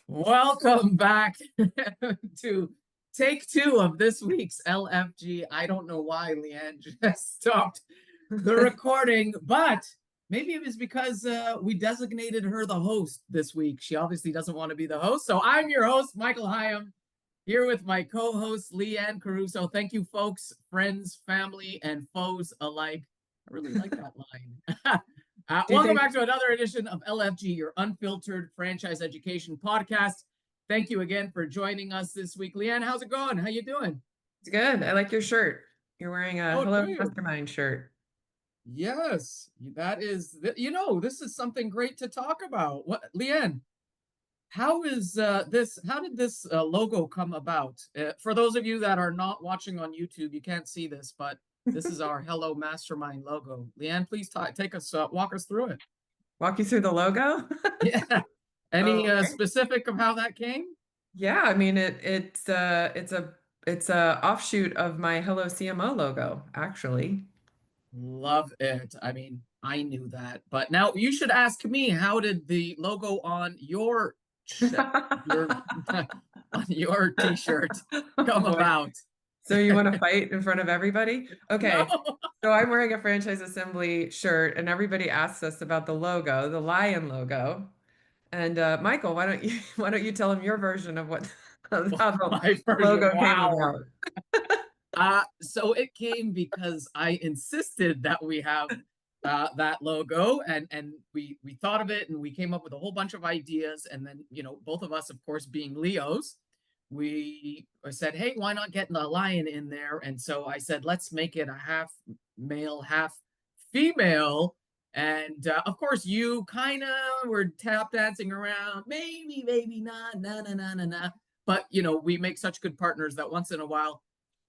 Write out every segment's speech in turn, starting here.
Welcome back to take two of this week's LFG. I don't know why Leanne just stopped the recording, but maybe it was because we designated her the host this week. She obviously doesn't want to be the host. So I'm your host, Michael Hyam, here with my co-host, Leanne Caruso. Thank you, folks, friends, family, and foes alike. I really like that line. Welcome back to another edition of LFG, your unfiltered franchise education podcast. Thank you again for joining us this week. Leanne, how's it going? How you doing? It's good. I like your shirt. You're wearing a Hello Mastermind shirt. Yes, that is, this is something great to talk about. What, Leanne, how is how did this logo come about? For those of you that are not watching on YouTube, you can't see this, but this is our Hello Mastermind logo. Leanne, please take us, walk us through it. Walk you through the logo? Yeah. Any specific of how that came? Yeah, I mean it's a offshoot of my Hello CMO logo, actually. Love it. I mean, I knew that, but now you should ask me, how did the logo on your on your t-shirt come about? So you want to fight in front of everybody? Okay. No. So I'm wearing a franchise assembly shirt and everybody asks us about the logo, the lion logo. And Michael, why don't you tell them your version of what how the logo came about? So it came because I insisted that we have that logo, and we thought of it and we came up with a whole bunch of ideas, and then both of us, of course, being Leos, we said, hey, why not get the lion in there? And so I said, let's make it a half male, half female. And of course, you kind of were tap dancing around, maybe not, nah. But we make such good partners that once in a while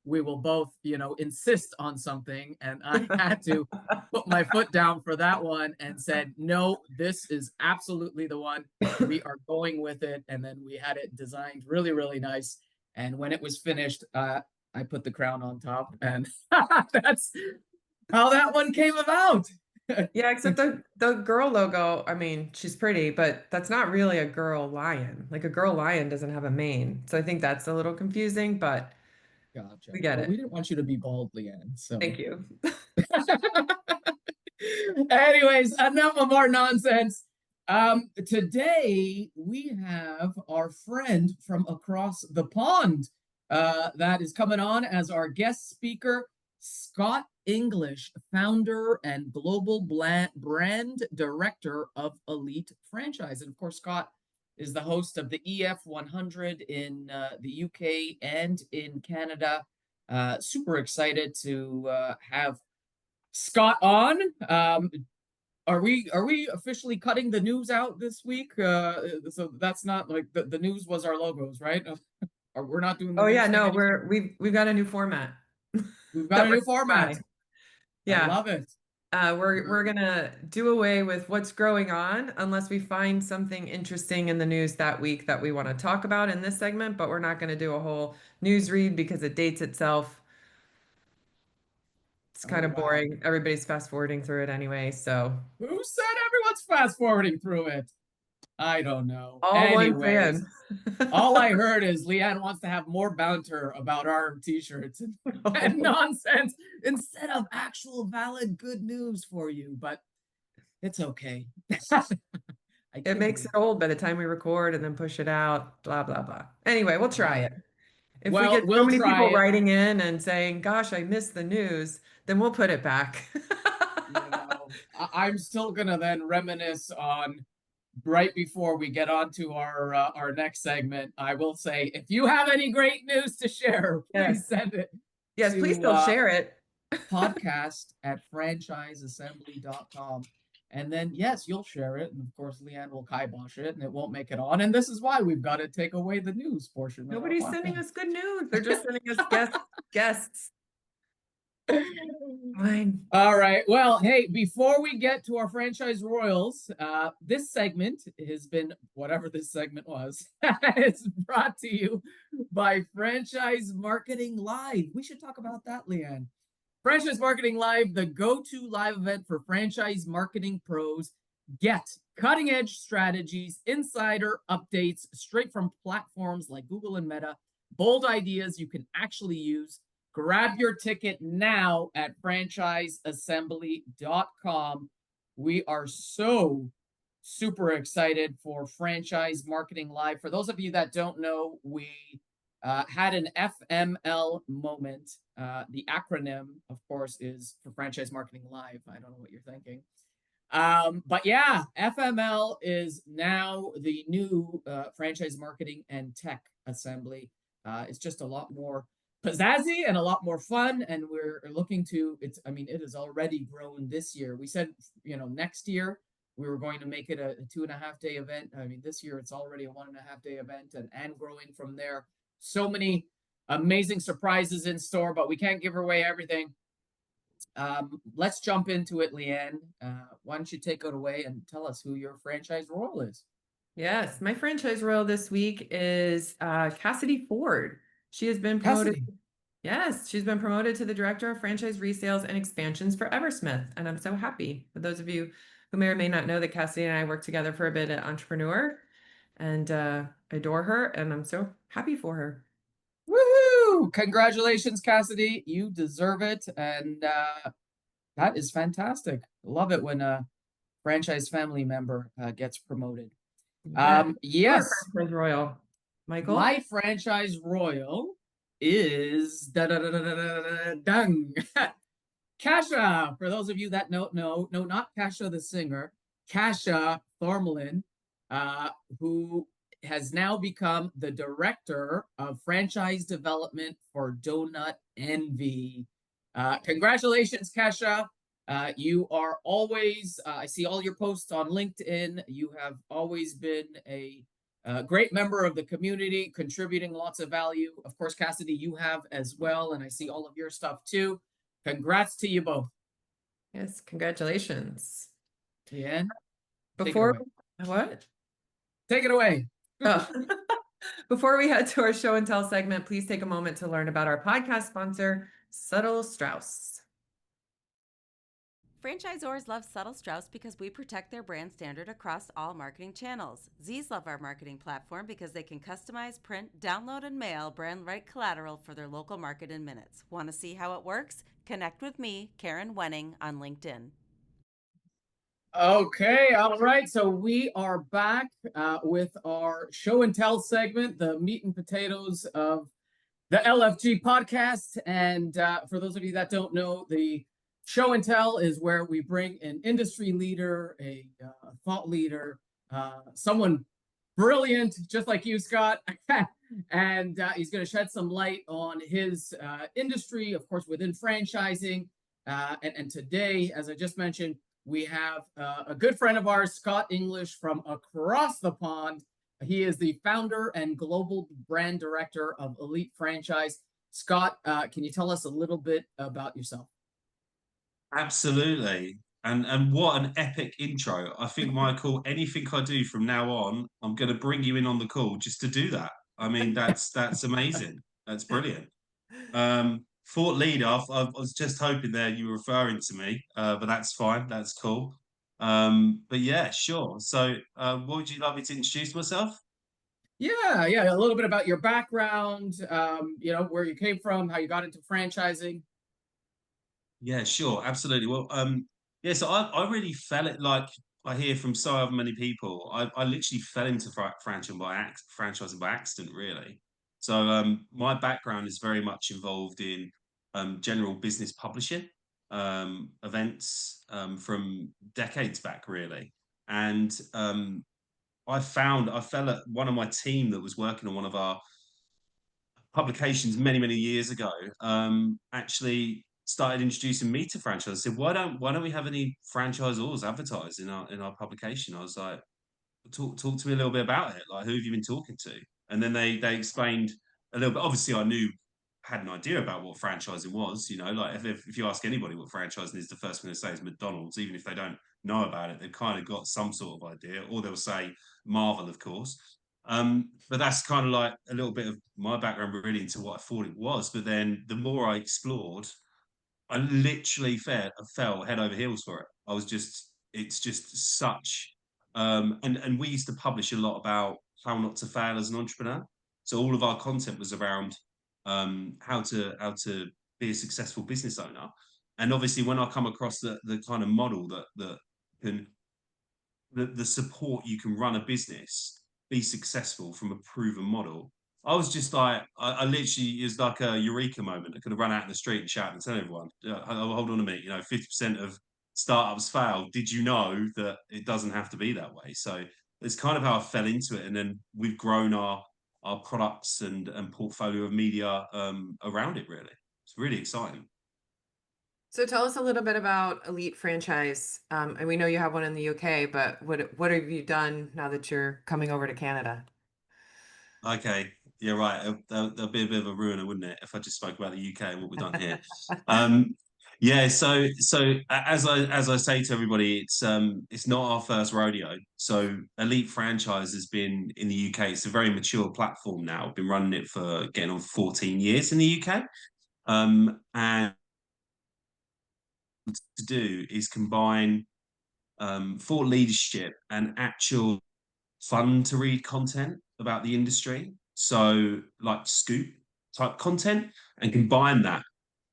we will both, insist on something. And I had to put my foot down for that one and said, no, this is absolutely the one. We are going with it. And then we had it designed really, really nice. And when it was finished, I put the crown on top, and that's how that one came about. Yeah, except the girl logo, I mean, she's pretty, but that's not really a girl lion. Like a girl lion doesn't have a mane. So I think that's a little confusing, but Gotcha. we get it. We didn't want you to be bald, Leanne. So thank you. Anyways, enough of our nonsense. Today we have our friend from across the pond that is coming on as our guest speaker, Scott English, founder and global brand director of Elite Franchise. And of course, Scott is the host of the EF100 in the UK and in Canada. Super excited to have Scott on. Are we officially cutting the news out this week? So that's not like the news was our logos, right? Or we're not doing the yeah, no, we've got a new format. We've got a new format. Yeah. I love it. We're gonna do away with what's going on unless we find something interesting in the news that week that we want to talk about in this segment, but we're not going to do a whole news read because it dates itself. It's kind of boring. Everybody's fast forwarding through it anyway, so. Who said everyone's fast forwarding through it? I don't know. Anyways, all I heard is Leanne wants to have more banter about our t-shirts and nonsense instead of actual valid good news for you, but it's okay. It makes it old by the time we record and then push it out, blah, blah, blah. Anyway, we'll try it. If we get so many people writing in and saying, gosh, I missed the news, then we'll put it back. I'm still going to then reminisce on right before we get on to our next segment. I will say, if you have any great news to share, please send it. Yes, please still share it. podcast@franchiseassembly.com. And then, yes, you'll share it. And of course, Leanne will kibosh it and it won't make it on. And this is why we've got to take away the news portion. Nobody's sending us good news. They're just sending us guests. Fine. All right. Well, hey, before we get to our franchise royals, this segment has been, whatever this segment was, it's brought to you by Franchise Marketing Live. We should talk about that, Leanne. Franchise Marketing Live, the go-to live event for franchise marketing pros. Get cutting edge strategies, insider updates straight from platforms like Google and Meta, bold ideas you can actually use. Grab your ticket now at franchiseassembly.com. We are so super excited for Franchise Marketing Live. For those of you that don't know, we had an FML moment. The acronym, of course, is for Franchise Marketing Live. I don't know what you're thinking. But yeah, FML is now the new Franchise Marketing and Tech Assembly. It's just a lot more pizzazzy and a lot more fun. And we're looking to, I mean, it has already grown this year. We said, next year we were going to make it a 2.5 day event. I mean, this year it's already a 1.5 day event and growing from there. So many amazing surprises in store, but we can't give away everything. Let's jump into it, Leanne. Why don't you take it away and tell us who your franchise royal is? Yes, my franchise royal this week is Cassidy Ford. She has been promoted. Cassidy. Yes, she's been promoted to the Director of Franchise Resales and Expansions for Eversmith, and I'm so happy. For those of you who may or may not know that Cassidy and I worked together for a bit at Entrepreneur, and adore her, and I'm so happy for her. Woohoo! Congratulations, Cassidy. You deserve it. And that is fantastic. Love it when a franchise family member gets promoted. Yeah. Your Yes, franchise royal, Michael. my franchise royal is dung. Kasha. For those of you that know, no, not Kasha the singer, Kasha Thormelin, who has now become the director of franchise development for Donut Envy. Congratulations, Kasha. You are always, I see all your posts on LinkedIn. You have always been a great member of the community, contributing lots of value. Of course, Cassidy, you have as well. And I see all of your stuff too. Congrats to you both. Yes, congratulations. Leanne, take it Before away. what? Take it away. Oh. Before we head to our show and tell segment, please take a moment to learn about our podcast sponsor, Subtle Strauss. Franchisors love Subtle Strauss because we protect their brand standard across all marketing channels. Z's love our marketing platform because they can customize, print, download, and mail brand right collateral for their local market in minutes. Want to see how it works? Connect with me, Karen Wenning, on LinkedIn. Okay, all right. So we are back with our show and tell segment, the meat and potatoes of the LFG podcast. And for those of you that don't know, the show and tell is where we bring an industry leader, a thought leader, someone brilliant, just like you, Scott. And he's going to shed some light on his industry, of course, within franchising. And today, as I just mentioned, we have a good friend of ours, Scott English, from across the pond. He is the founder and global brand director of Elite Franchise. Scott, can you tell us a little bit about yourself? Absolutely. And what an epic intro. I think, Michael, anything I do from now on, I'm going to bring you in on the call just to do that. I mean, that's amazing. That's brilliant. Thought leader, I was just hoping there you were referring to me, but that's fine. That's cool. But yeah, sure. So, what would you like me to introduce myself? Yeah, a little bit about your background, where you came from, how you got into franchising. Yeah, sure, absolutely. Well, yeah, so I really fell it like I hear from so many people. I literally fell into franchising by accident, really. So my background is very much involved in general business publishing, events from decades back, really. And I fell at one of my team that was working on one of our publications many years ago, actually started introducing me to franchise. I said, why don't we have any franchisors advertised in our publication? I was like, talk to me a little bit about it. Like, who have you been talking to? And then they explained a little bit. Obviously, had an idea about what franchising was. You know, like if you ask anybody what franchising is, the first thing they say is McDonald's. Even if they don't know about it, they've kind of got some sort of idea, or they'll say Marvel, of course. But that's kind of like a little bit of my background really into what I thought it was. But then the more I explored, I literally fell head over heels for it. I was just, it's just such, and we used to publish a lot about how not to fail as an entrepreneur. So all of our content was around how to be a successful business owner. And obviously, when I come across the kind of model that can the support you can run a business, be successful from a proven model. I was just like, I literally, it was like a eureka moment. I could have run out in the street and shouted and tell everyone, hold on a minute, 50% of startups fail. Did you know that it doesn't have to be that way? So it's kind of how I fell into it. And then we've grown our products and portfolio of media around it, really. It's really exciting. So tell us a little bit about Elite Franchise. And we know you have one in the UK, but what have you done now that you're coming over to Canada? Okay, yeah, right. That'll be a bit of a ruiner, wouldn't it, if I just spoke about the UK and what we've done here? Um, yeah, as I say to everybody, it's not our first rodeo. So Elite Franchise has been in the UK. It's a very mature platform now. I've been running it for getting on 14 years in the UK. And to do is combine thought leadership and actual fun to read content about the industry. So like scoop type content, and combine that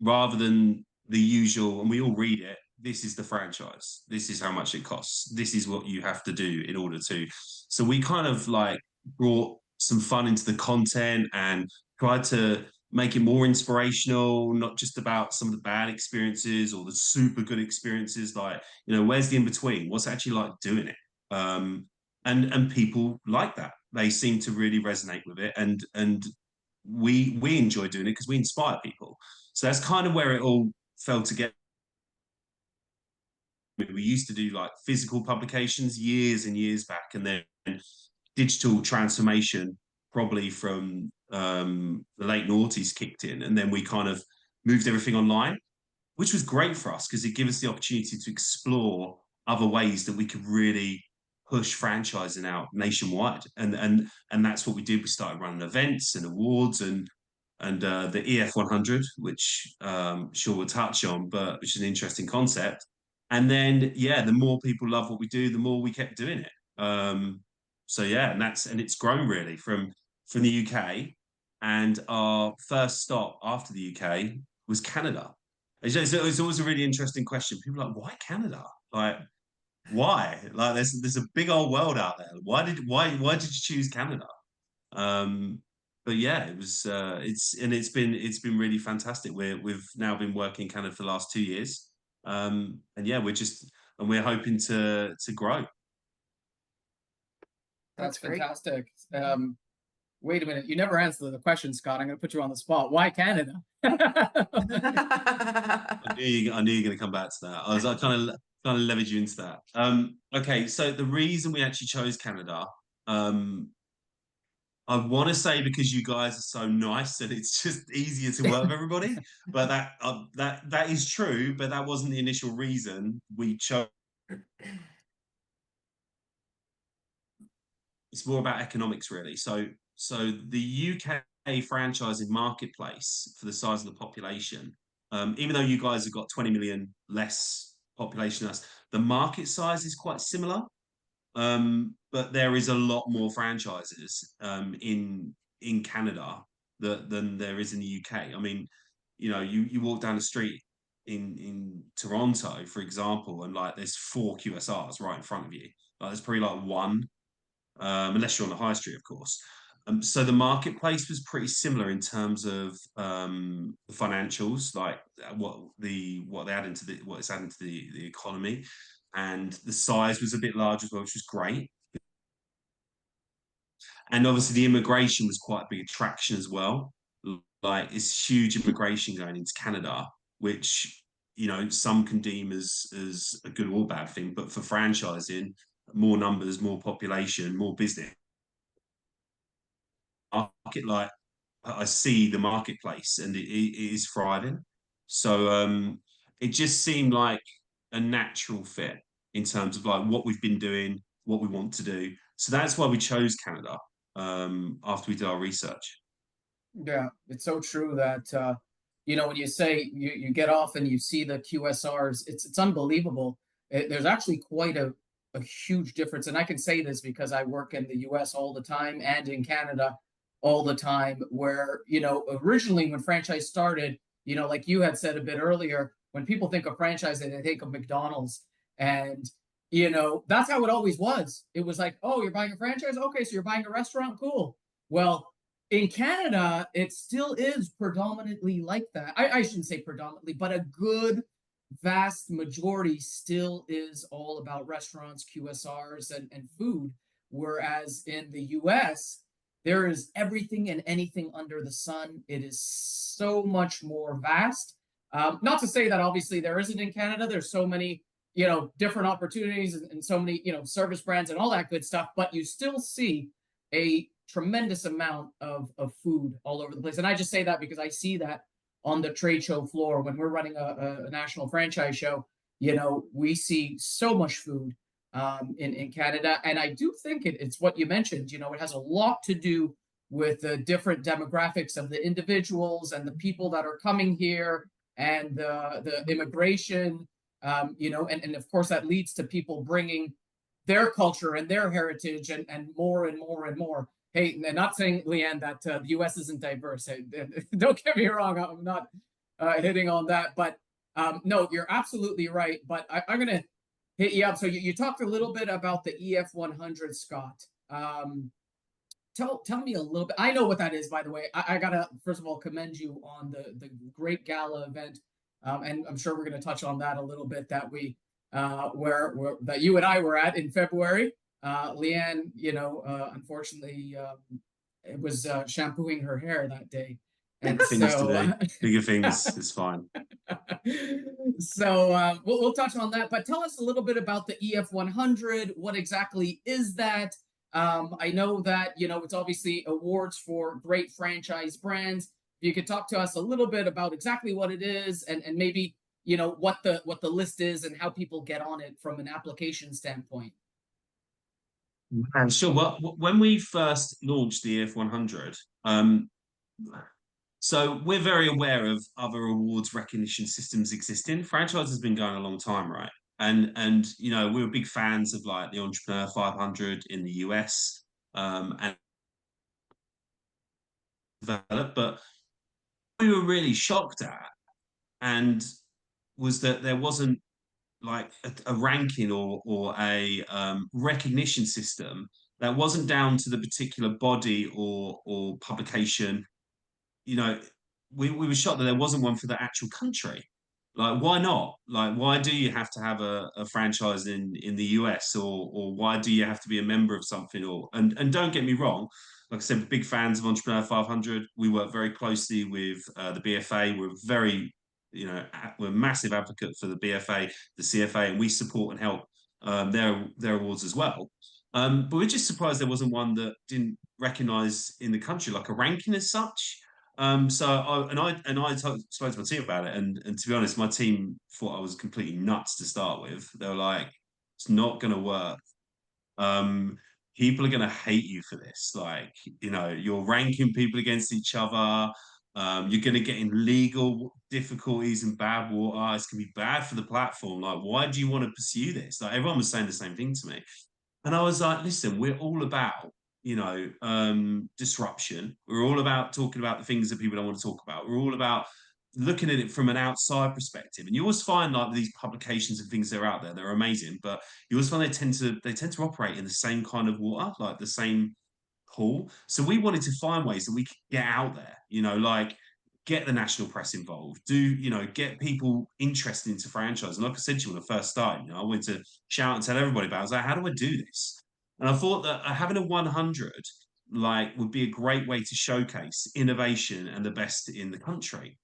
rather than the usual, and we all read it. This is the franchise. This is how much it costs. This is what you have to do in order to. So we kind of like brought some fun into the content and tried to make it more inspirational, not just about some of the bad experiences or the super good experiences. Like, where's the in between? What's it actually like doing it? And people like that. They seem to really resonate with it, and we enjoy doing it because we inspire people. So that's kind of where it all fell together. We used to do like physical publications years and years back, and then digital transformation probably from the late noughties kicked in, and then we kind of moved everything online, which was great for us because it gave us the opportunity to explore other ways that we could really push franchising out nationwide. And that's what we did. We started running events and awards and the EF100, which sure we'll touch on, but which is an interesting concept. And then yeah, the more people love what we do, the more we kept doing it. So yeah, and it's grown really from the UK. And our first stop after the UK was Canada. It's always a really interesting question. People are like, why Canada? Like, why? Like, there's a big old world out there. Why did you choose Canada? But yeah, it was it's been really fantastic. We've now been working in Canada for the last 2 years, and yeah, we're hoping to grow. That's great. fantastic. Wait a minute. You never answered the question, Scott. I'm going to put you on the spot. Why Canada? I knew you were going to come back to that. I kind of leveraged you into that. Okay, so the reason we actually chose Canada, I want to say because you guys are so nice and it's just easier to work with everybody. But that is true, but that wasn't the initial reason we chose. It's more about economics, really. So the UK franchising marketplace for the size of the population, even though you guys have got 20 million less population than us, the market size is quite similar. But there is a lot more franchises in Canada than there is in the UK. I mean, you walk down the street in Toronto, for example, and like there's 4 QSRs right in front of you. Like there's probably like one, unless you're on the high street, of course. So the marketplace was pretty similar in terms of the financials, like what they add into what it's adding to the economy, and the size was a bit large as well, which was great. And obviously the immigration was quite a big attraction as well. Like it's huge immigration going into Canada, which some can deem as a good or bad thing, but for franchising, more numbers, more population, more business. Market like I see the marketplace and it is thriving. So it just seemed like a natural fit in terms of like what we've been doing, what we want to do. So that's why we chose Canada after we did our research. Yeah, it's so true that when you say you get off and you see the QSRs, it's unbelievable. There's actually quite a huge difference. And I can say this because I work in the US all the time and in Canada all the time, where, originally when franchise started, like you had said a bit earlier, when people think of franchising, they think of McDonald's. And, that's how it always was. It was like, oh, you're buying a franchise? Okay, so you're buying a restaurant? Cool. Well, in Canada, it still is predominantly like that. I shouldn't say predominantly, but a good vast majority still is all about restaurants, QSRs, and food. Whereas in the US, there is everything and anything under the sun. It is so much more vast. Not to say that obviously there isn't in Canada. There's so many, different opportunities and so many, service brands and all that good stuff, but you still see a tremendous amount of food all over the place. And I just say that because I see that on the trade show floor when we're running a national franchise show. We see so much food in Canada. And I do think it's what you mentioned. It has a lot to do with the different demographics of the individuals and the people that are coming here and the immigration, and of course that leads to people bringing their culture and their heritage and more and more and more. Hey, and not saying, Leanne, that the U.S. isn't diverse. Hey, don't get me wrong. I'm not hitting on that. But no, you're absolutely right. But I'm going to hit you up. So you talked a little bit about the EF100, Scott. Tell me a little bit. I know what that is, by the way. I got to, first of all, commend you on the great gala event. And I'm sure we're going to touch on that a little bit, that we that you and I were at in February. Leanne, unfortunately, it was shampooing her hair that day. And things today, bigger things is fine. So we'll touch on that, but tell us a little bit about the EF100. What exactly is that? I know that, it's obviously awards for great franchise brands. If you could talk to us a little bit about exactly what it is and maybe, what the list is and how people get on it from an application standpoint. Sure. Well, when we first launched the EF100, so we're very aware of other awards recognition systems existing. Franchise has been going a long time, right? And we were big fans of like the Entrepreneur 500 in the US, and developed, but we were really shocked at and was that there wasn't like a ranking or a recognition system that wasn't down to the particular body or publication. We were shocked that there wasn't one for the actual country. Like, why not? Like, why do you have to have a franchise in the US, or why do you have to be a member of something? And don't get me wrong, like I said, we're big fans of Entrepreneur 500. We work very closely with the BFA. We're a massive advocate for the BFA, the CFA, and we support and help their awards as well. But we're just surprised there wasn't one that didn't recognise in the country like a ranking as such. So I spoke to my team about it, and to be honest, my team thought I was completely nuts to start with. They were like, "It's not going to work. People are going to hate you for this. Like, you're ranking people against each other. You're going to get in legal difficulties and bad water. It's going to be bad for the platform. Like, why do you want to pursue this?" Like, everyone was saying the same thing to me, and I was like, "Listen, we're all about." Disruption. We're all about talking about the things that people don't want to talk about. We're all about looking at it from an outside perspective. And you always find like these publications and things that are out there, they're amazing, but you always find they tend to operate in the same kind of water, like the same pool. So we wanted to find ways that we could get out there, like get the national press involved, get people interested into franchise. And like I said to you when I first started, I went to shout and tell everybody about it. I was like, how do I do this? And I thought that having a 100 would be a great way to showcase innovation and the best in the country.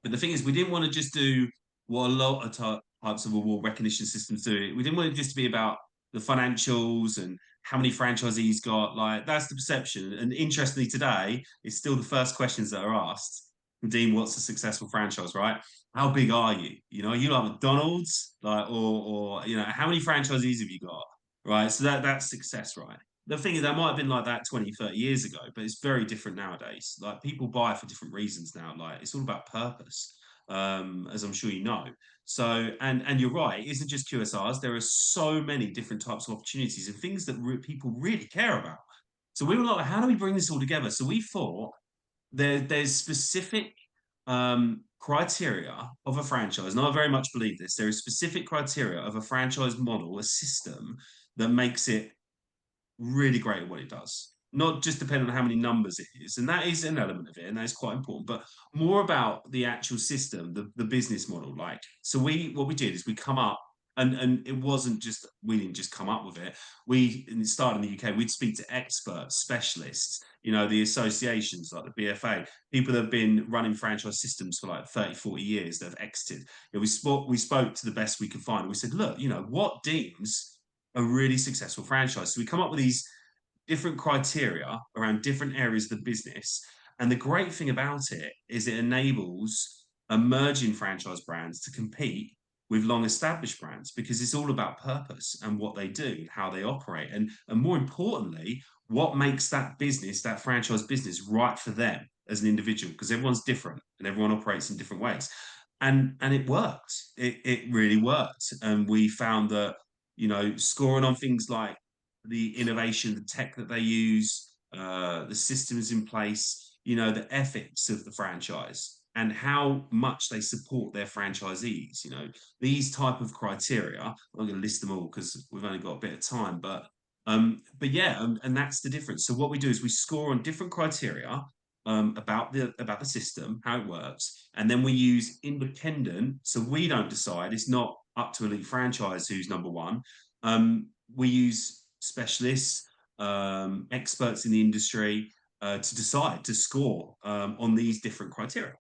But the thing is, we didn't want to just do what a lot of types of award recognition systems do. We didn't want it just to be about the financials and how many franchisees got. Like, that's the perception. And interestingly, today, it's still the first questions that are asked. Dean, what's a successful franchise, right? How big are you? Are you like McDonald's? Like, or how many franchisees have you got? Right. So that's success, right? the thing is, that might have been like that 20, 30 years ago, but it's very different nowadays. Like people buy for different reasons now. Like it's all about purpose, as I'm sure you know. So, and you're right, it isn't just QSRs. There are so many different types of opportunities and things that people really care about. So we were like, how do we bring this all together? So we thought there's specific criteria of a franchise, and I very much believe this. There is specific criteria of a franchise model, a system that makes it really great at what it does. Not just depending on how many numbers it is, and that is an element of it, and that is quite important. But more about the actual system, the business model. Like, so what we did is we come up, and it wasn't just we didn't just come up with it. We in the start in the UK, we'd speak to experts, specialists, the associations like the BFA, people that have been running franchise systems for like 30, 40 years that have exited. We spoke to the best we could find. We said, look, what deems a really successful franchise. So we come up with these different criteria around different areas of the business. And the great thing about it is it enables emerging franchise brands to compete with long established brands because it's all about purpose and what they do, how they operate, and more importantly, what makes that business, that franchise business, right for them as an individual, because everyone's different and everyone operates in different ways. And it worked. It really worked. And we found that scoring on things like the innovation, the tech that they use, the systems in place, the ethics of the franchise and how much they support their franchisees. These type of criteria. I'm not going to list them all because we've only got a bit of time, but yeah, and that's the difference. So what we do is we score on different criteria about the system, how it works, and then we use independent. So we don't decide. It's not up to Elite Franchise who's number one. We use specialists, experts in the industry to decide to score on these different criteria.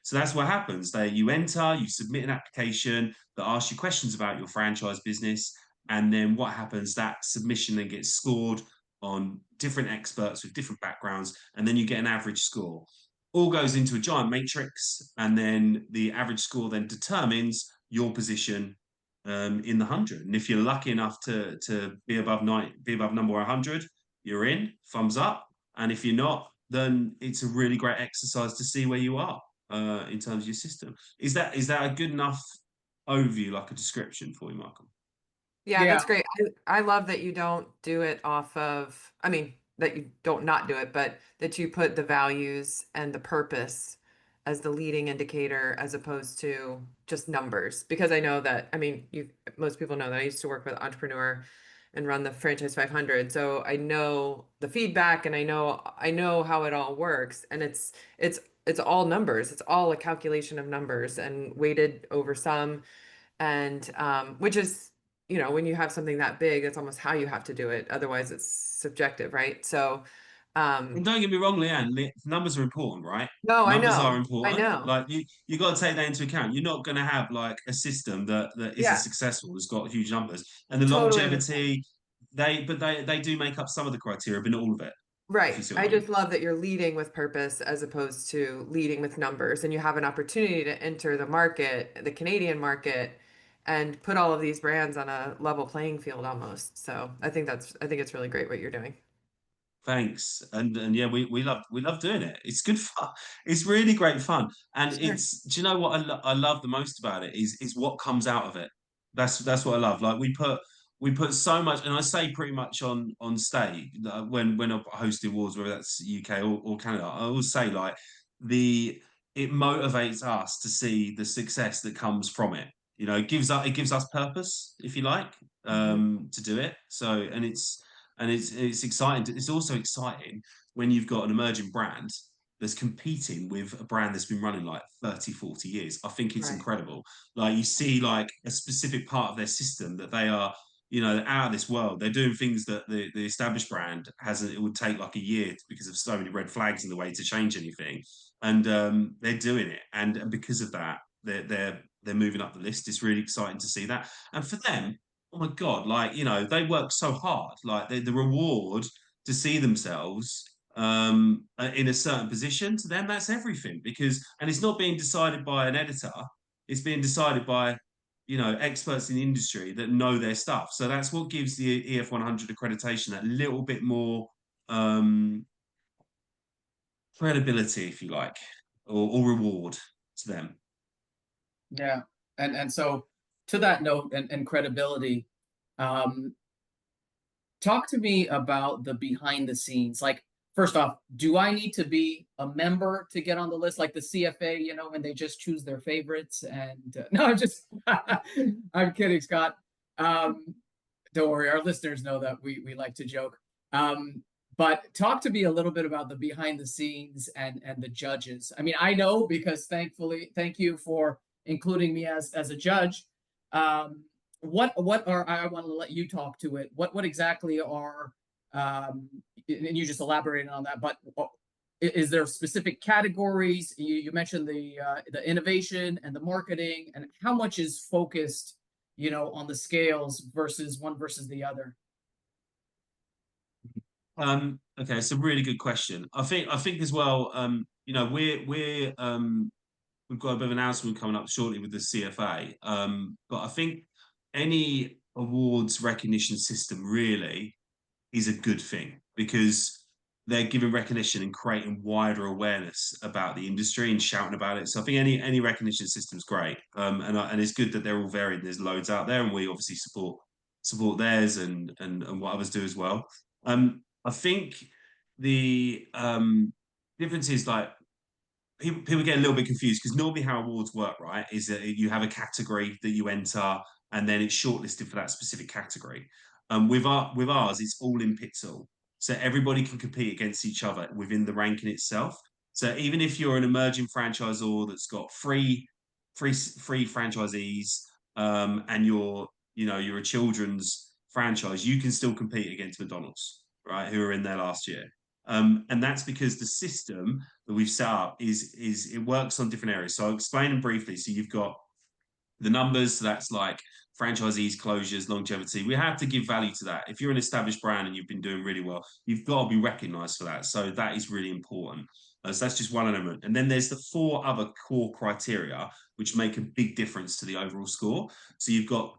So that's what happens. You enter, you submit an application that asks you questions about your franchise business, and then what happens? That submission then gets scored on different experts with different backgrounds, and then you get an average score. All goes into a giant matrix, and then the average score then determines your position in the 100. And if you're lucky enough to be above number 100, you're in, thumbs up. And if you're not, then it's a really great exercise to see where you are in terms of your system. Is that a good enough overview, like a description for you, Michael? Yeah, Yeah. that's great. I love that you don't do it off of, I mean, that you don't not do it, but that you put the values and the purpose as the leading indicator as opposed to just numbers. Because I know that, I mean, most people know that I used to work with Entrepreneur and run the Franchise 500. So I know the feedback and I know how it all works. And it's all numbers. It's all a calculation of numbers and weighted over some. And which is, when you have something that big, that's almost how you have to do it. Otherwise, it's subjective, right? So, And don't get me wrong, Leanne, numbers are important, right? no, Numbers are I important. know, Like you got to take that into account. You're not going to have like a system that isn't yeah, successful, that's got huge numbers. And the totally understand. longevity, they do make up some of the criteria, but not all of it, if you Right. see what I I mean. just love that you're leading with purpose as opposed to leading with numbers, and you have an opportunity to enter the market, the Canadian market, and put all of these brands on a level playing field almost. So I think it's really great what you're doing. Thanks. And yeah, we love doing it. It's good fun. It's really great fun. And Sure. do you know what I love the most about it is what comes out of it. That's what I love. Like we put so much, and I say pretty much on stage when I host the awards, whether that's UK or Canada, I always say like it motivates us to see the success that comes from it. It gives us purpose, if you like, Mhm. to do it. So and it's exciting. It's also exciting when you've got an emerging brand that's competing with a brand that's been running like 30, 40 years. I think it's Right. incredible. Like you see like a specific part of their system that they are, out of this world. They're doing things that the established brand hasn't. It would take like a year because of so many red flags in the way to change anything. And they're doing it. And because of that, they're moving up the list. It's really exciting to see that. And for them, oh my God, like, they work so hard. Like the reward to see themselves in a certain position, to them, that's everything. And it's not being decided by an editor, it's being decided by experts in the industry that know their stuff. So that's what gives the EF100 accreditation that little bit more credibility, if you like, or reward to them. Yeah. And so to that note and credibility, um, talk to me about the behind the scenes. Like, first off, do I need to be a member to get on the list, like the CFA, when they just choose their favorites? And no, I'm just, I'm kidding, Scott. Um, don't worry, our listeners know that we like to joke. But talk to me a little bit about the behind the scenes and the judges. I mean, I know because thankfully, thank you for including me as a judge. What are, I want to let you talk to it. What exactly are, and you just elaborated on that, but is there specific categories? You mentioned the innovation and the marketing, and how much is focused, on the scales versus one versus the other? Okay, it's a really good question. I think as well, we've got a bit of an announcement coming up shortly with the CFA. But I think any awards recognition system really is a good thing because they're giving recognition and creating wider awareness about the industry and shouting about it. So I think any recognition system is great, and it's good that they're all varied. There's loads out there, and we obviously support theirs and what others do as well. I think the difference is like people get a little bit confused because normally how awards work, right, is that you have a category that you enter and then it's shortlisted for that specific category. With ours, it's all in Pixel, so everybody can compete against each other within the ranking itself. So even if you're an emerging franchisor that's got free franchisees, and you're a children's franchise, you can still compete against McDonald's, right, who are in there last year. And that's because the system that we've set up is it works on different areas. So I'll explain them briefly. So you've got the numbers, so that's like franchisees, closures, longevity. We have to give value to that. If you're an established brand and you've been doing really well, you've got to be recognized for that. So that is really important. So that's just one element. And then there's the 4 other core criteria, which make a big difference to the overall score. So you've got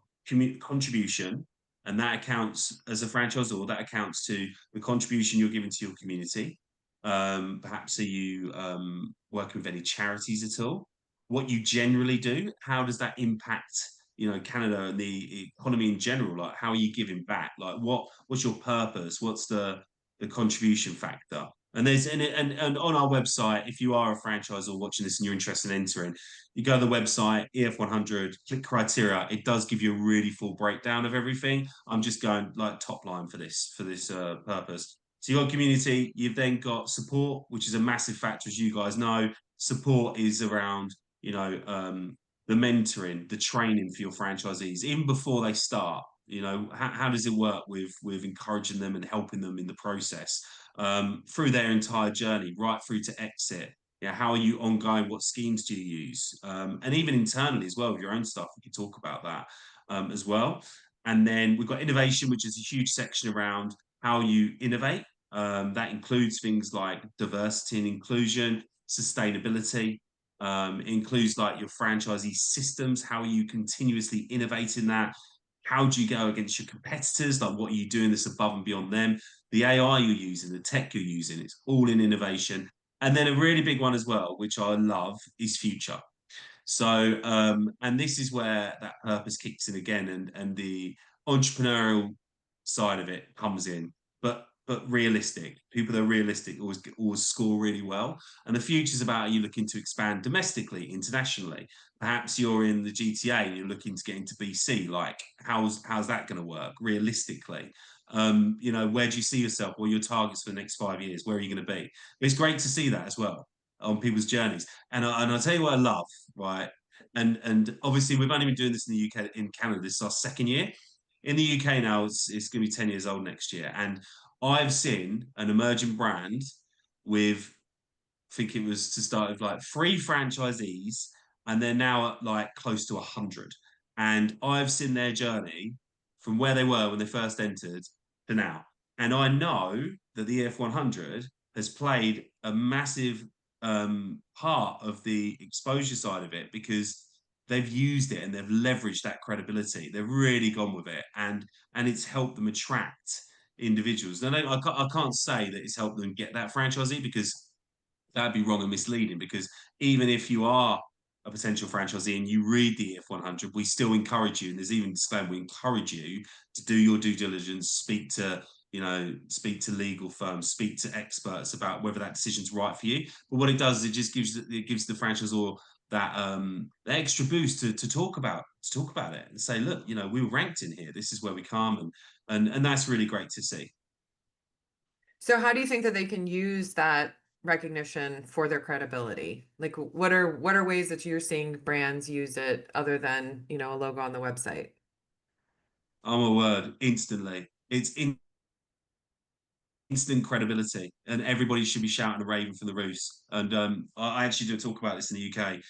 contribution, and that accounts as a franchisor, that accounts to the contribution you're giving to your community. Perhaps are you working with any charities at all? What you generally do, how does that impact Canada and the economy in general? Like, how are you giving back? Like, what's your purpose? What's the contribution factor? And on our website, if you are a franchisor watching this and you're interested in entering, you go to the website EF100, click criteria. It does give you a really full breakdown of everything. I'm just going like top line for this purpose. So you've got community, you've then got support, which is a massive factor, as you guys know. Support is around the mentoring, the training for your franchisees, even before they start. How does it work with encouraging them and helping them in the process through their entire journey, right through to exit? Yeah, how are you ongoing? What schemes do you use? And even internally as well with your own stuff, we can talk about that as well. And then we've got innovation, which is a huge section around how you innovate. That includes things like diversity and inclusion, sustainability. Includes like your franchisee systems, how are you continuously innovating that? How do you go against your competitors? Like, what are you doing that's above and beyond them? The AI you're using, the tech you're using, it's all in innovation. And then a really big one as well, which I love, is future. So, and this is where that purpose kicks in again, and the entrepreneurial side of it comes in, but realistic. People that are realistic always score really well. And the future is about, are you looking to expand domestically, internationally? Perhaps you're in the GTA and you're looking to get into BC. Like, how's that going to work realistically? Where do you see yourself? What are your targets for the next 5 years? Where are you going to be? But it's great to see that as well on people's journeys. And I'll tell you what I love, right? And obviously we've only been doing this in the UK, in Canada. This is our 2nd year. In the UK now, it's going to be 10 years old next year. And I've seen an emerging brand with, I think it was to start with like 3 franchisees, and they're now at like close to 100. And I've seen their journey from where they were when they first entered to now. And I know that the EF100 has played a massive part of the exposure side of it, because they've used it and they've leveraged that credibility. They've really gone with it, and it's helped them attract individuals. And I can't say that it's helped them get that franchisee, because that'd be wrong and misleading. Because even if you are a potential franchisee and you read the EF100, we still encourage you, and there's even disclaimer, we encourage you to do your due diligence, speak to legal firms, speak to experts about whether that decision's right for you. But what it does is it gives the franchisor that extra boost to talk about it and say, look, we were ranked in here. This is where we come, and that's really great to see. So how do you think that they can use that recognition for their credibility? Like what are ways that you're seeing brands use it other than, a logo on the website? Oh my word, instantly. It's instant credibility, and everybody should be shouting and raving from the roofs. And I actually do talk about this in the UK.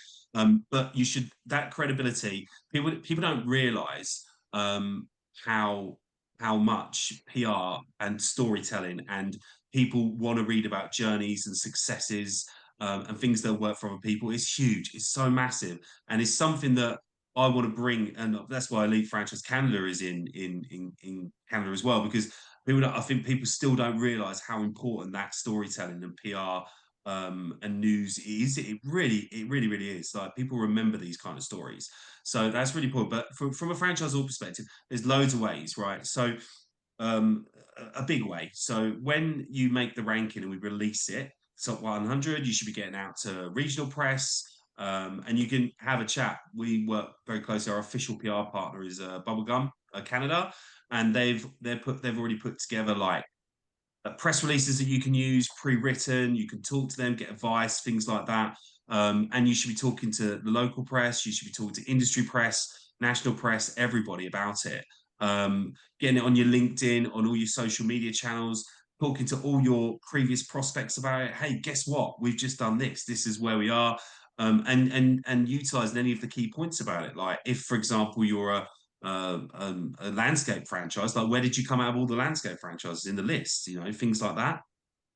But you should, that credibility, people don't realize how much PR and storytelling, and people want to read about journeys and successes, and things that work for other people. It's huge. It's so massive, and it's something that I want to bring, and that's why Elite Franchise Canada is in Canada as well, because I think people still don't realize how important that storytelling and PR and news is. It really is. Like, people remember these kind of stories, so that's really important. But from a franchisor perspective, there's loads of ways, right? So a big way. So when you make the ranking and we release it, top 100, you should be getting out to regional press. And you can have a chat. We work very closely. Our official PR partner is Bubblegum Canada, and they've already put together like press releases that you can use pre-written. You can talk to them, get advice, things like that. And you should be talking to the local press. You should be talking to industry press, national press, everybody about it. Getting it on your LinkedIn, on all your social media channels, talking to all your previous prospects about it. Hey, guess what? We've just done this. This is where we are. And utilizing any of the key points about it. Like, if, for example, you're a landscape franchise, like, where did you come out of all the landscape franchises in the list? Things like that.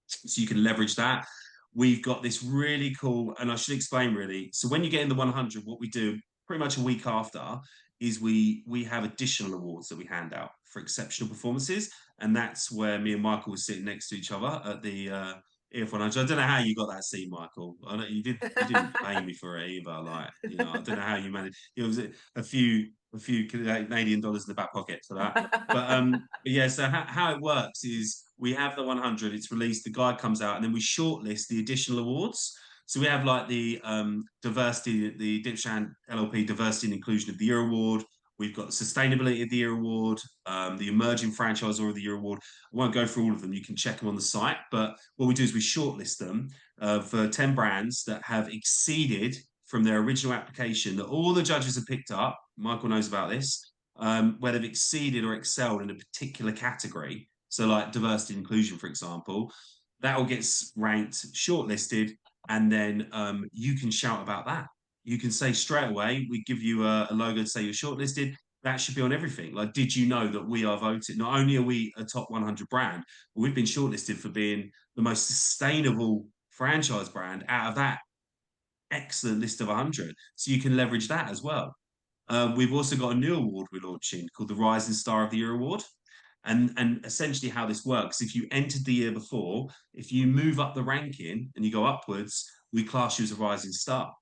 So you can leverage that. We've got this really cool, and I should explain really. So when you get in the 100, what we do pretty much a week after is we have additional awards that we hand out for exceptional performances, and that's where me and Michael were sitting next to each other at the EF100. I don't know how you got that seat, Michael. I know you didn't pay me for it either. Like, I don't know how you managed. It was a few Canadian dollars in the back pocket for that. But yeah, so how it works is we have the 100, it's released, the guide comes out, and then we shortlist the additional awards. So we have like the diversity, the Dipshan LLP Diversity and Inclusion of the Year Award. We've got the Sustainability of the Year Award, the Emerging Franchisor of the Year Award. I won't go through all of them. You can check them on the site. But what we do is we shortlist them for 10 brands that have exceeded from their original application, that all the judges have picked up. Michael knows about this, where they've exceeded or excelled in a particular category. So like diversity and inclusion, for example, that all gets ranked, shortlisted, and then you can shout about that. You can say straight away, we give you a logo to say you're shortlisted. That should be on everything. Like, did you know that we are voted? Not only are we a top 100 brand, but we've been shortlisted for being the most sustainable franchise brand out of that excellent list of 100. So you can leverage that as well. We've also got a new award we're launching called the Rising Star of the Year Award. And essentially how this works, if you entered the year before, if you move up the ranking and you go upwards, we class you as a rising star.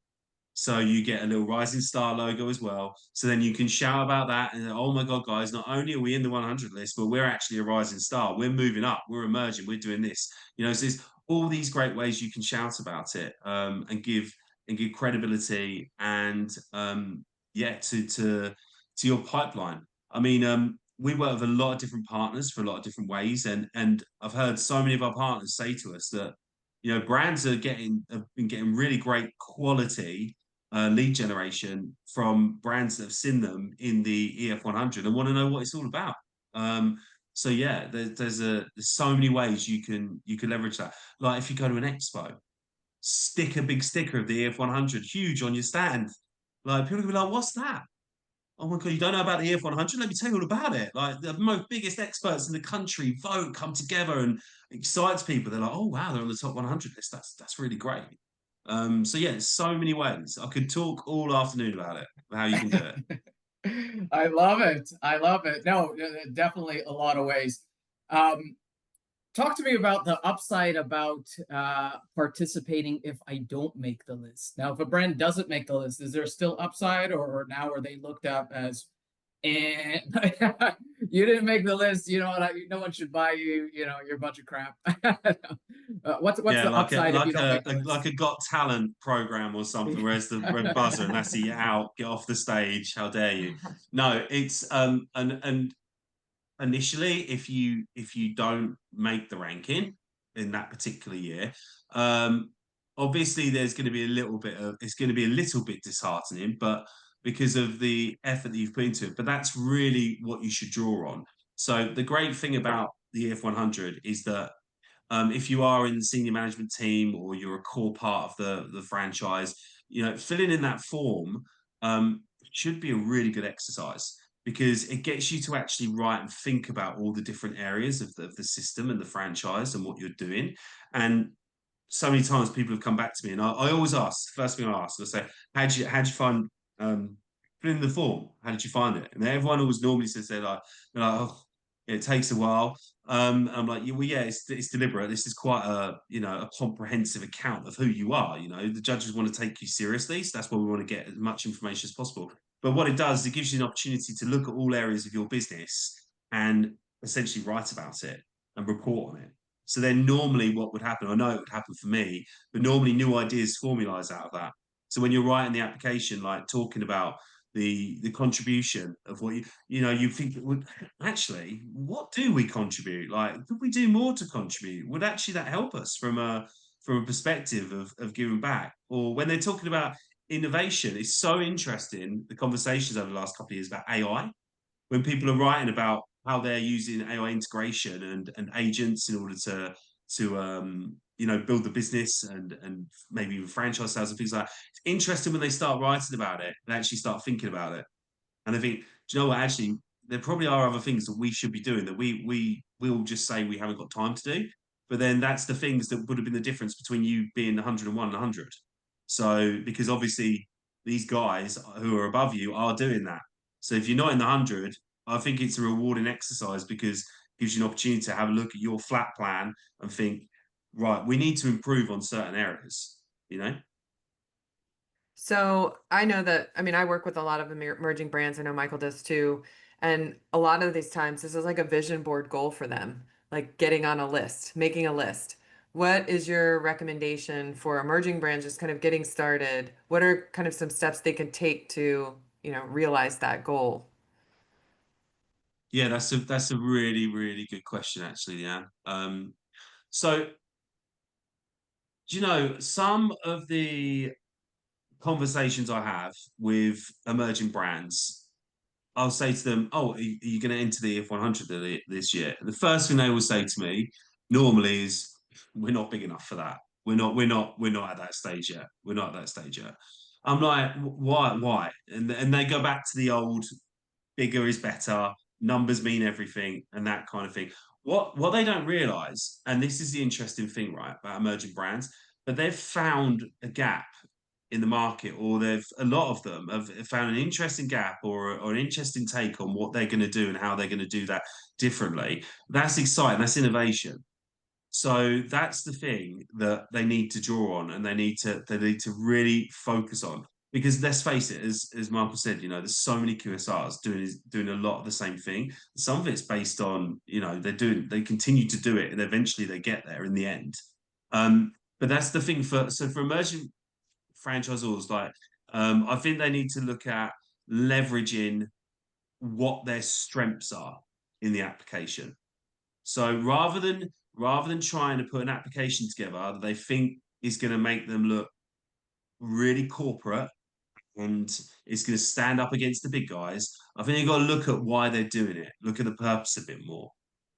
So you get a little rising star logo as well. So then you can shout about that and, oh my God, guys, not only are we in the 100 list, but we're actually a rising star. We're moving up. We're emerging. We're doing this. So there's all these great ways you can shout about it, and give credibility and yeah, to your pipeline. I mean, we work with a lot of different partners for a lot of different ways, and I've heard so many of our partners say to us that brands have been getting really great quality lead generation from brands that have seen them in the EF100 and want to know what it's all about. So yeah, there's so many ways you can leverage that. Like, if you go to an expo, stick a big sticker of the EF100 huge on your stand. Like, people can be like, "What's that?" Oh my God, you don't know about the EF100? Let me tell you all about it. Like, the most biggest experts in the country vote, come together, and excites people. They're like, "Oh wow, they're on the top 100 list. That's really great." So yeah, so many ways. I could talk all afternoon about it, how you can do it. I love it. I love it. No, definitely a lot of ways. Um, Talk to me about the upside about participating if I don't make the list. Now, if a brand doesn't make the list, is there still upside, or now are they looked at as, and you didn't make the list, you know what? No one should buy you. You know, you're a bunch of crap. What's Yeah, the upside if you don't make the like list? a Got Talent program or something, where's the red buzzer and that's it, you're out, get off the stage, how dare you? No, it's and initially, if you don't make the ranking in that particular year, um, obviously there's going to be a little bit of it's going to be a little bit disheartening, but because of the effort that you've put into it, but that's really what you should draw on. So the great thing about the EF100 is that if you are in the senior management team or you're a core part of the franchise, you know, filling in that form should be a really good exercise because it gets you to actually write and think about all the different areas of the system and the franchise and what you're doing. And so many times people have come back to me, and I always ask, first thing I ask, I say, how'd you find filling the form? How did you find it? And everyone always normally says they're like, oh, it takes a while. I'm like, yeah, well, yeah, it's deliberate. This is quite a, you know, a comprehensive account of who you are. You know, the judges want to take you seriously, so that's why we want to get as much information as possible. But what it does is it gives you an opportunity to look at all areas of your business and essentially write about it and report on it. So then normally what would happen, I know it would happen for me, but normally new ideas formalize out of that. So when you're writing the application, like talking about the contribution of what you know, you think would actually, what do we contribute? Like, could we do more to contribute? Would actually that help us from a perspective of giving back? Or when they're talking about innovation, it's so interesting, the conversations over the last couple of years about AI when people are writing about how they're using AI integration and agents in order to you know build the business and maybe even franchise sales and things like that. It's interesting when they start writing about it and actually start thinking about it. And I think, do you know what? Actually, there probably are other things that we should be doing that we will just say we haven't got time to do. But then that's the things that would have been the difference between you being 101 and 100. So because obviously these guys who are above you are doing that. So if you're not in the 100, I think it's a rewarding exercise because it gives you an opportunity to have a look at your flat plan and think, right, we need to improve on certain areas, you know? So I know that, I mean, I work with a lot of emerging brands. I know Michael does too. And a lot of these times, this is like a vision board goal for them, like getting on a list, making a list. What is your recommendation for emerging brands just kind of getting started? What are kind of some steps they can take to, you know, realize that goal? Yeah, that's a really, really good question, actually, yeah. So do you know some of the conversations I have with emerging brands, I'll say to them, "Oh, are you going to enter the F100 this year?" The first thing they will say to me normally is, "We're not big enough for that. We're not at that stage yet. We're not at that stage yet." I'm like, "Why? Why?" And they go back to the old, bigger is better, numbers mean everything, and that kind of thing. What they don't realize, and this is the interesting thing, right, about emerging brands, but they've found a gap in the market, or they've a lot of them have found an interesting gap or an interesting take on what they're going to do and how they're going to do that differently. That's exciting. That's innovation. So that's the thing that they need to draw on, and they need to really focus on. Because let's face it, as Michael said, you know, there's so many QSRs doing a lot of the same thing. Some of it's based on, you know, they continue to do it, and eventually they get there in the end. But that's the thing for emerging franchisors, like I think they need to look at leveraging what their strengths are in the application. So rather than trying to put an application together that they think is going to make them look really corporate and it's going to stand up against the big guys, I think you've got to look at why they're doing it, look at the purpose a bit more.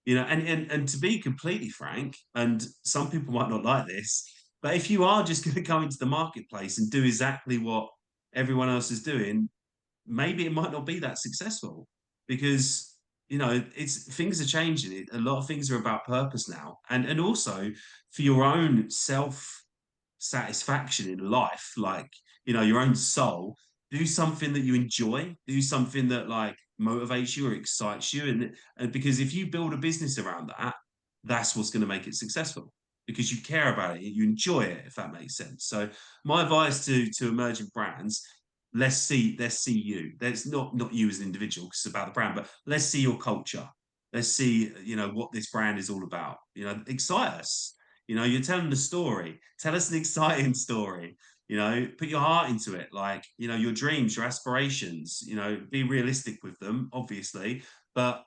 You know, and to be completely frank, and some people might not like this, but if you are just going to go into the marketplace and do exactly what everyone else is doing, maybe it might not be that successful because you know it's things are changing. A lot of things are about purpose now, and also for your own satisfaction in life, like, your own soul, do something that you enjoy, do something that like motivates you or excites you. And because if you build a business around that, that's what's going to make it successful, because you care about it, you enjoy it, if that makes sense. So my advice to emerging brands, let's see you. Let's not you as an individual, because it's about the brand, but let's see your culture. Let's see, what this brand is all about. Excite us. You're telling the story. Tell us an exciting story. Put your heart into it. Like, your dreams, your aspirations. Be realistic with them, obviously, but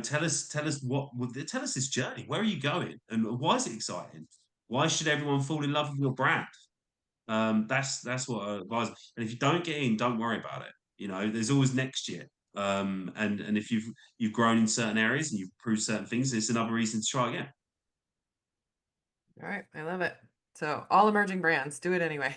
tell us this journey. Where are you going, and why is it exciting? Why should everyone fall in love with your brand? That's what I advise. And if you don't get in, don't worry about it. There's always next year. And if you've grown in certain areas and you've proved certain things, it's another reason to try again. All right, I love it. So all emerging brands, do it anyway.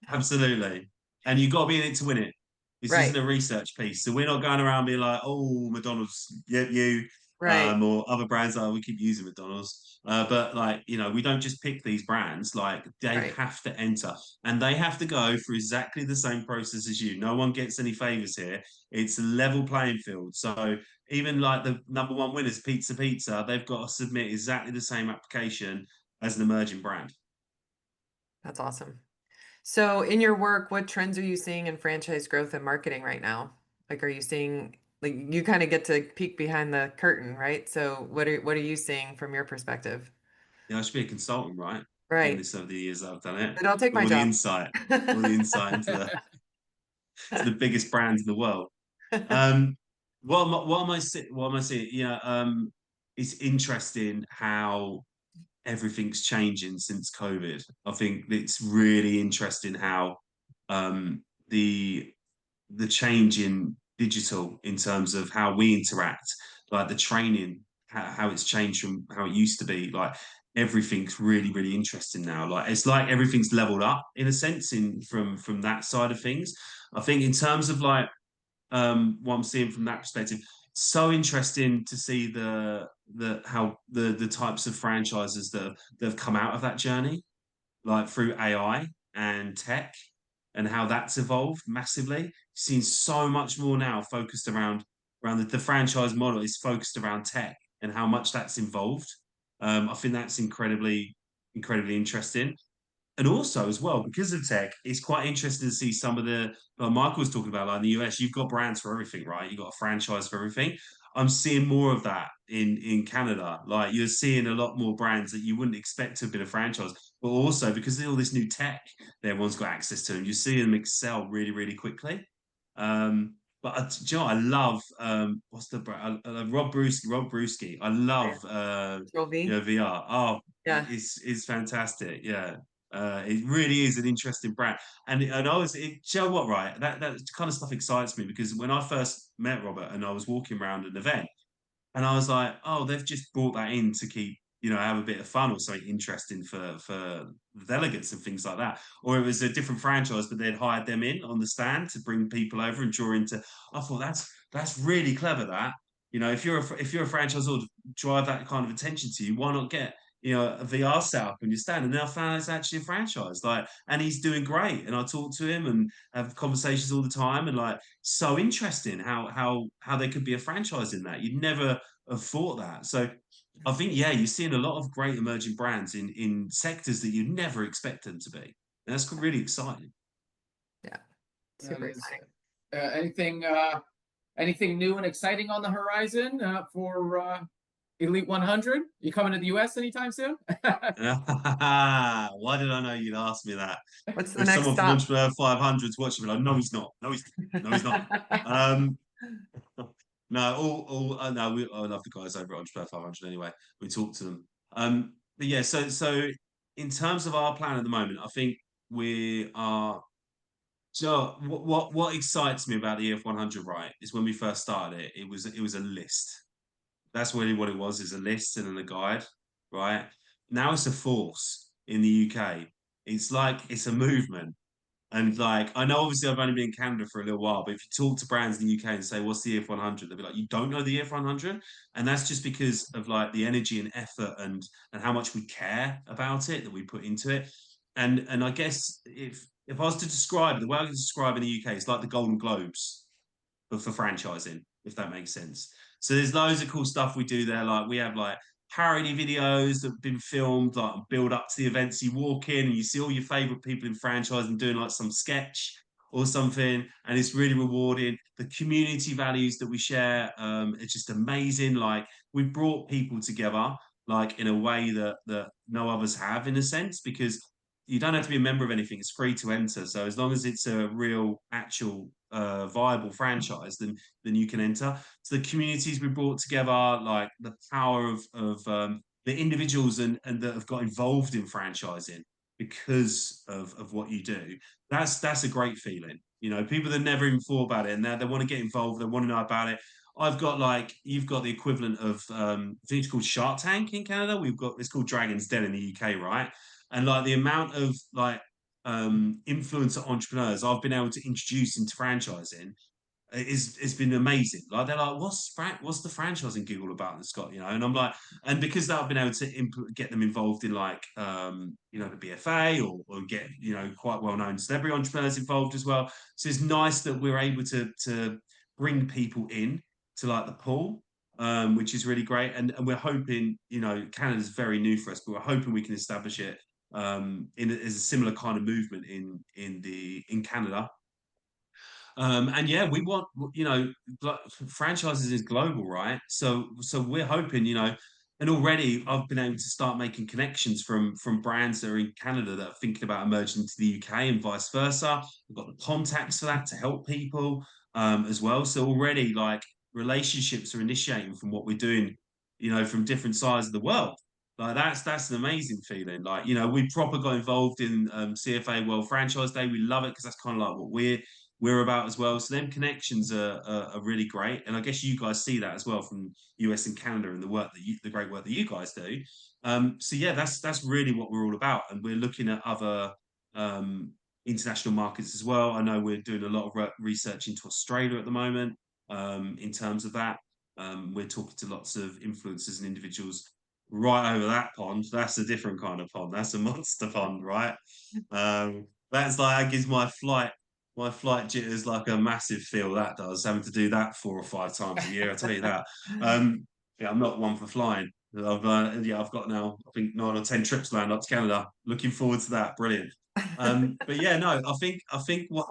Absolutely. And you've got to be in it to win it. This Right. isn't a research piece. So we're not going around being like, oh, McDonald's, yep, you, Right. or other brands like, we keep using McDonald's. But like, we don't just pick these brands, like they Right. have to enter, and they have to go through exactly the same process as you. No one gets any favors here. It's a level playing field. So even like the number one winners, Pizza, they've got to submit exactly the same application as an emerging brand. That's awesome. So in your work, what trends are you seeing in franchise growth and marketing right now? Like, are you seeing, like, you kind of get to peek behind the curtain, right? So what are you seeing from your perspective? I should be a consultant, right? Doing Right. this over the years that I've done it. But I'll take my All the job. insight, all the insight into the biggest brands in the world. Um, what am I seeing? It's interesting how everything's changing since COVID. I think it's really interesting how um, the the change in digital in terms of how we interact, like the training, how it's changed from how it used to be. Like everything's really, really interesting now. Like it's like everything's leveled up in a sense in from that side of things. I think in terms of like what I'm seeing from that perspective, so interesting to see the how the types of franchises that have come out of that journey, like through AI and tech, and how that's evolved massively. Seen so much more now focused around the franchise model is focused around tech and how much that's involved. I think that's incredibly interesting. And also as well, because of tech, it's quite interesting to see some of the like Michael was talking about, like in the US, you've got brands for everything, right? You've got a franchise for everything. I'm seeing more of that in Canada. Like you're seeing a lot more brands that you wouldn't expect to have been a franchise, but also because of all this new tech that everyone's got access to, and you see them excel really, really quickly. But do you know what? I love what's the brand? Rob Brewski. I Yeah. love Control V. VR. Oh, Yeah. it's fantastic. Yeah. It really is an interesting brand, and I was, do you know what, right? That kind of stuff excites me, because when I first met Robert and I was walking around an event, and I was like, oh, they've just brought that in to keep, have a bit of fun or something interesting for the delegates and things like that. Or it was a different franchise, but they'd hired them in on the stand to bring people over and draw into. I thought that's really clever. That, if you're a franchisor to drive that kind of attention to you, why not get a VR set up on your stand? And then I found it's actually a franchise, like, and he's doing great. And I talk to him and have conversations all the time, and like, so interesting how they could be a franchise in that. You'd never have thought that. So I think, yeah, you're seeing a lot of great emerging brands in sectors that you'd never expect them to be. And that's really exciting. Yeah. That Super is, exciting. anything new and exciting on the horizon for Elite 100? You coming to the US anytime soon? Why did I know you'd ask me that? What's the If next someone from stop? Entrepreneur 500's watching me, like, no, he's not. No, he's not. Um, no, I love the guys over at Entrepreneur 500 anyway. We talk to them. But yeah, so in terms of our plan at the moment, I think we are. So what excites me about the EF100, right, is when we first started it, it was a list. That's really what it was, is a list and then a guide, right? Now it's a force in the UK. It's like it's a movement. And like, I know obviously I've only been in Canada for a little while, but if you talk to brands in the UK and say, what's the EF100? They'll be like, you don't know the EF100? And that's just because of like the energy and effort and how much we care about it that we put into it. and I guess if I was to describe it, the way I can describe in the UK, it's like the Golden Globes for franchising, if that makes sense. So there's loads of cool stuff we do there. Like we have like parody videos that have been filmed, like build up to the events. You walk in and you see all your favorite people in franchising doing like some sketch or something, and it's really rewarding. The community values that we share, it's just amazing. Like we brought people together, like in a way that no others have, in a sense, because you don't have to be a member of anything. It's free to enter. So as long as it's a real, actual, viable franchise, then you can enter. So the communities we brought together, like the power of the individuals and that have got involved in franchising because of what you do. That's a great feeling. You know, people that never even thought about it and they want to get involved. They want to know about it. I've got like you've got the equivalent of I think it's called Shark Tank in Canada. We've got it's called Dragon's Den in the UK, right? And like the amount of like influencer entrepreneurs I've been able to introduce into franchising it's been amazing. Like they're like, what's the franchising gig all about, Scott? You know, and I'm like, and because that I've been able to get them involved in like you know the BFA or get you know quite well known celebrity entrepreneurs involved as well. So it's nice that we're able to bring people in to like the pool. Which is really great, and we're hoping, you know, Canada's very new for us, but we're hoping we can establish it as a similar kind of movement in Canada. And yeah, we want, you know, franchises is global, right? So we're hoping, you know, and already I've been able to start making connections from brands that are in Canada that are thinking about emerging to the UK and vice versa. We've got the contacts for that to help people as well. So already like relationships are initiating from what we're doing, you know, from different sides of the world. Like that's an amazing feeling. Like, you know, we proper got involved in CFA World Franchise Day. We love it because that's kind of like what we're about as well. So them connections are really great, and I guess you guys see that as well from US and Canada and the work that the great work that you guys do. So yeah, that's really what we're all about, and we're looking at other um, international markets as well. I know we're doing a lot of research into Australia at the moment in terms of that. We're talking to lots of influencers and individuals right over that pond. That's a different kind of pond. That's a monster pond, right? That's like that gives my flight jitters like a massive feel that does, having to do that 4 or 5 times a year. I tell you that. Yeah, I'm not one for flying. I've got now I think 9 or 10 trips lined up to Canada. Looking forward to that. Brilliant. But yeah, no, I think what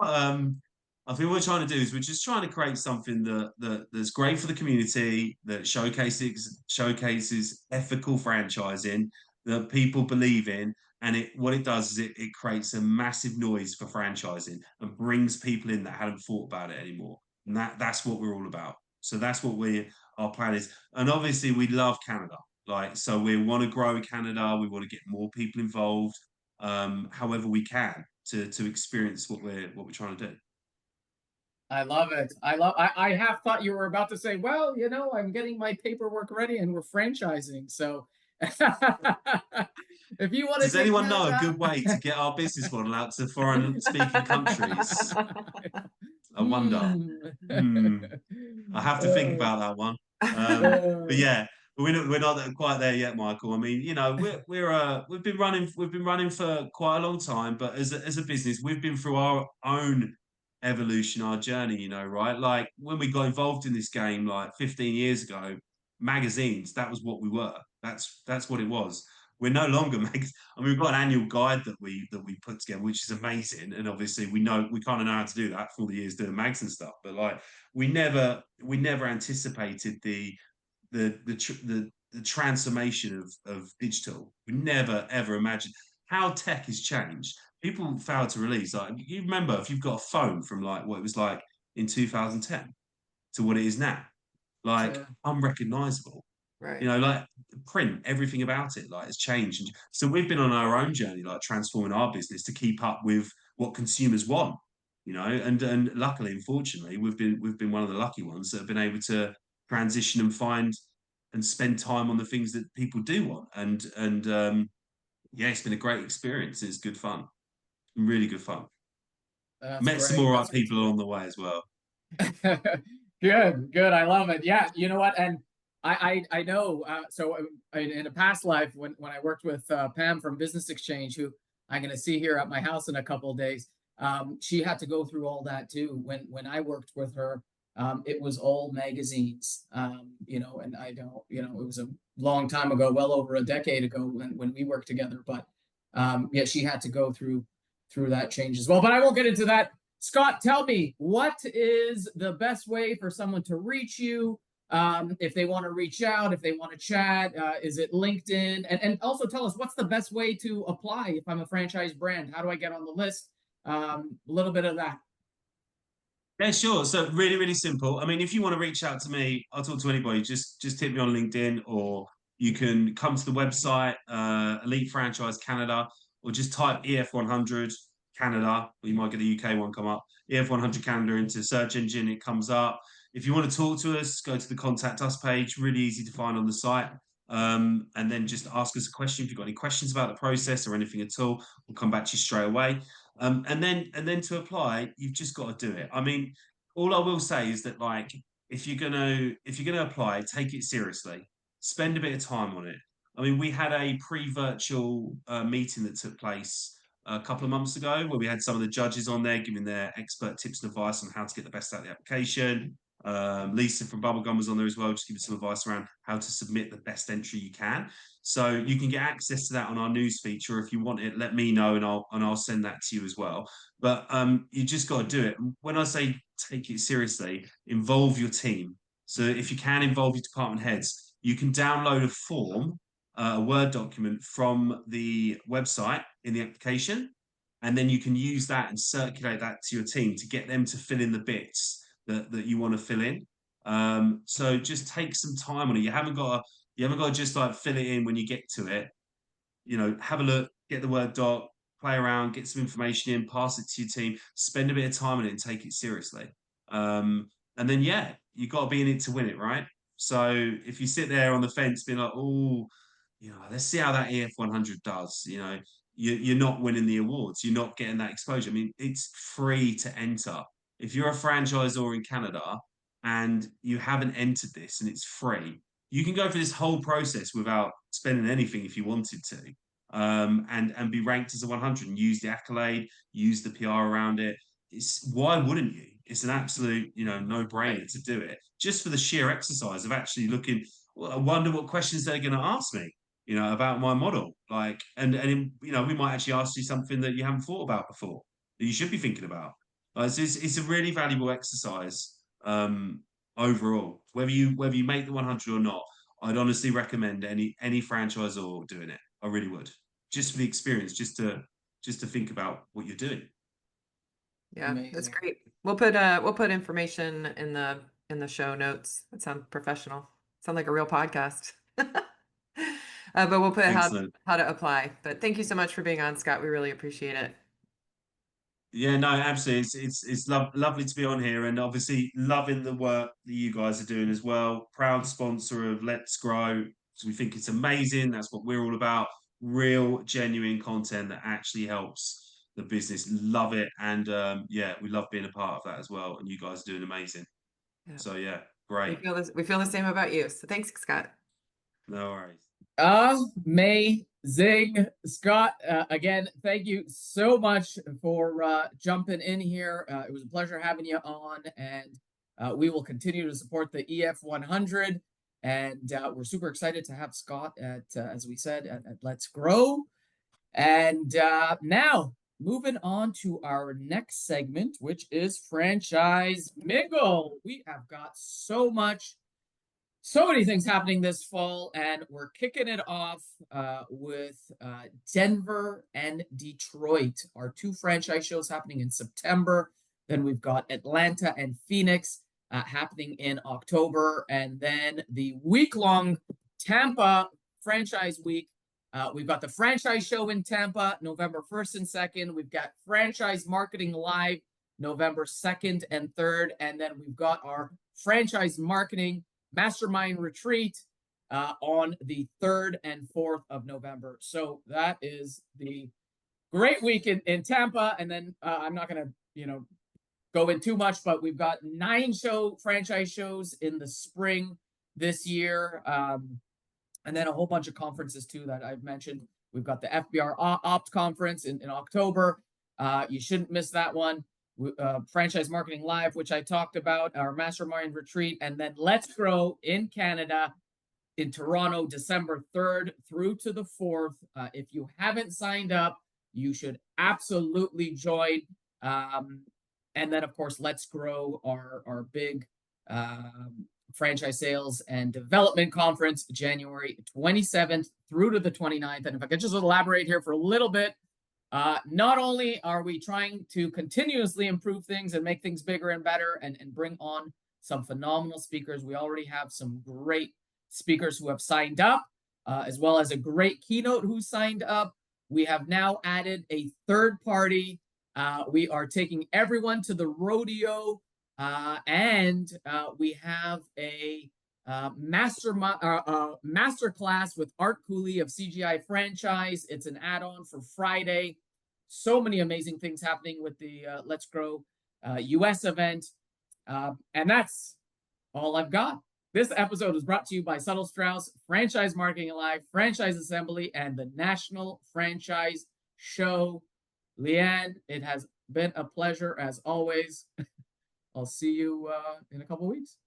we're trying to do is we're just trying to create something that's great for the community, that showcases ethical franchising that people believe in, and what it does is it creates a massive noise for franchising and brings people in that hadn't thought about it anymore. And that's what we're all about. So that's what our plan is. And obviously we love Canada. Like, so we want to grow Canada. We want to get more people involved, however we can to experience what we're trying to do. I love it. I half thought you were about to say, well, you know, I'm getting my paperwork ready and we're franchising. So if you want to Does anyone know a good way to get our business model out to foreign speaking countries? I wonder. I have to think about that one. But yeah, we're not quite there yet, Michael. I mean, you know, we've been running for quite a long time, but as a business, we've been through our own evolution, our journey. You know, right? Like when we got involved in this game, like 15 years ago, magazines. That was what we were. That's what it was. We're no longer magazines. I mean, we've got an annual guide that we put together, which is amazing. And obviously, we kind of know how to do that for all the years doing mags and stuff. But like, we never anticipated the transformation of digital. We never ever imagined how tech has changed. People fail to release. Like, you remember if you've got a phone from like what it was like in 2010 to what it is now, like unrecognizable. Right. You know, like print, everything about it like has changed. And so we've been on our own journey, like transforming our business to keep up with what consumers want. You know, and luckily, unfortunately, we've been one of the lucky ones that have been able to transition and find and spend time on the things that people do want. And yeah, it's been a great experience. It's good fun, really good fun. That's Met some great. all right That's people along the way as well. Good. I love it. Yeah, you know what? And I know. So in a past life, when I worked with Pam from Business Exchange, who I'm going to see here at my house in a couple of days. She had to go through all that too. When I worked with her, it was all magazines, you know, and I don't, you know, it was a long time ago, well over a decade ago when we worked together. But yeah, she had to go through that change as well. But I won't get into that. Scott, tell me, what is the best way for someone to reach you? If they want to reach out, if they want to chat, is it LinkedIn? And also tell us, what's the best way to apply if I'm a franchise brand? How do I get on the list? A little bit of that. Yeah, sure. So really, really simple. I mean, if you want to reach out to me, I'll talk to anybody. Just hit me on LinkedIn, or you can come to the website, Elite Franchise Canada, or just type EF100 Canada, or you might get a UK one come up. EF100 Canada into search engine, it comes up. If you want to talk to us, go to the contact us page, really easy to find on the site. And then just ask us a question. If you've got any questions about the process or anything at all, we'll come back to you straight away. And then to apply, you've just got to do it. I mean, all I will say is that, like, if you're gonna apply, take it seriously. Spend a bit of time on it. I mean, we had a pre-virtual meeting that took place a couple of months ago, where we had some of the judges on there giving their expert tips and advice on how to get the best out of the application. Lisa from Bubblegum was on there as well, just giving some advice around how to submit the best entry you can. So you can get access to that on our news feature. If you want it, let me know, and I'll send that to you as well. But you just got to do it. When I say take it seriously, involve your team. So if you can involve your department heads, you can download a form, a Word document from the website in the application, and then you can use that and circulate that to your team to get them to fill in the bits that you want to fill in. So just take some time on it. You haven't got to just like fill it in when you get to it. You know, have a look, get the Word doc, play around, get some information in, pass it to your team, spend a bit of time on it and take it seriously. And then, yeah, you got to be in it to win it, right? So if you sit there on the fence being like, oh, you know, let's see how that EF100 does, you know, you're not winning the awards. You're not getting that exposure. I mean, it's free to enter. If you're a franchisor in Canada and you haven't entered this and it's free, you can go through this whole process without spending anything if you wanted to, and be ranked as a 100 and use the accolade, use the PR around it. Why wouldn't you? It's an absolute, you know, no-brainer to do it, just for the sheer exercise of actually looking. Well, I wonder what questions they're going to ask me, you know, about my model. Like, you know, we might actually ask you something that you haven't thought about before, that you should be thinking about. It's a really valuable exercise. Overall, whether you make the 100 or not, I'd honestly recommend any franchisor doing it. I really would, just for the experience, just to think about what you're doing. Yeah, Amazing. that's great. We'll put information in the show notes. That sounds professional. Sound like a real podcast. But we'll put how to apply. But thank you so much for being on, Scott. We really appreciate it. Yeah, no, absolutely. It's lovely to be on here, and obviously loving the work that you guys are doing as well. Proud sponsor of Let's Grow. So we think it's amazing. That's what we're all about. Real, genuine content that actually helps the business. Love it, and yeah, we love being a part of that as well. And you guys are doing amazing. Yeah. So yeah, great. We feel the same about you. So thanks, Scott. No worries. Amazing, Scott. Again, thank you so much for jumping in here. It was a pleasure having you on, and we will continue to support the EF100. And we're super excited to have Scott at, as we said, at Let's Grow. And now moving on to our next segment, which is Franchise Mingle. We have got so many things happening this fall, and we're kicking it off with Denver and Detroit, our two franchise shows happening in September. Then we've got Atlanta and Phoenix happening in October, and then the week-long Tampa Franchise Week. We've got the franchise show in Tampa, November 1st and 2nd. We've got Franchise Marketing Live, November 2nd and 3rd. And then we've got our Franchise Marketing Mastermind Retreat on the 3rd and 4th of November. So that is the great week in Tampa. And then I'm not going to, go in too much, but we've got 9 franchise shows in the spring this year. And then a whole bunch of conferences too that I've mentioned. We've got the FBR Opt conference in October. You shouldn't miss that one. Franchise Marketing Live, which I talked about, our mastermind retreat, and then Let's Grow in Canada in Toronto, December 3rd through to the 4th. If you haven't signed up, you should absolutely join. And then, of course, Let's Grow, our big franchise sales and development conference, January 27th through to the 29th. And if I could just elaborate here for a little bit, not only are we trying to continuously improve things and make things bigger and better and bring on some phenomenal speakers, we already have some great speakers who have signed up, as well as a great keynote who signed up. We have now added a third party. We are taking everyone to the rodeo, and we have a master class with Art Cooley of CGI Franchise. It's an add-on for Friday. So many amazing things happening with the Let's Grow US event. And that's all I've got. This episode is brought to you by Subtle Strauss, Franchise Marketing Live, Franchise Assembly, and the National Franchise Show. Leanne, it has been a pleasure as always. I'll see you in a couple weeks.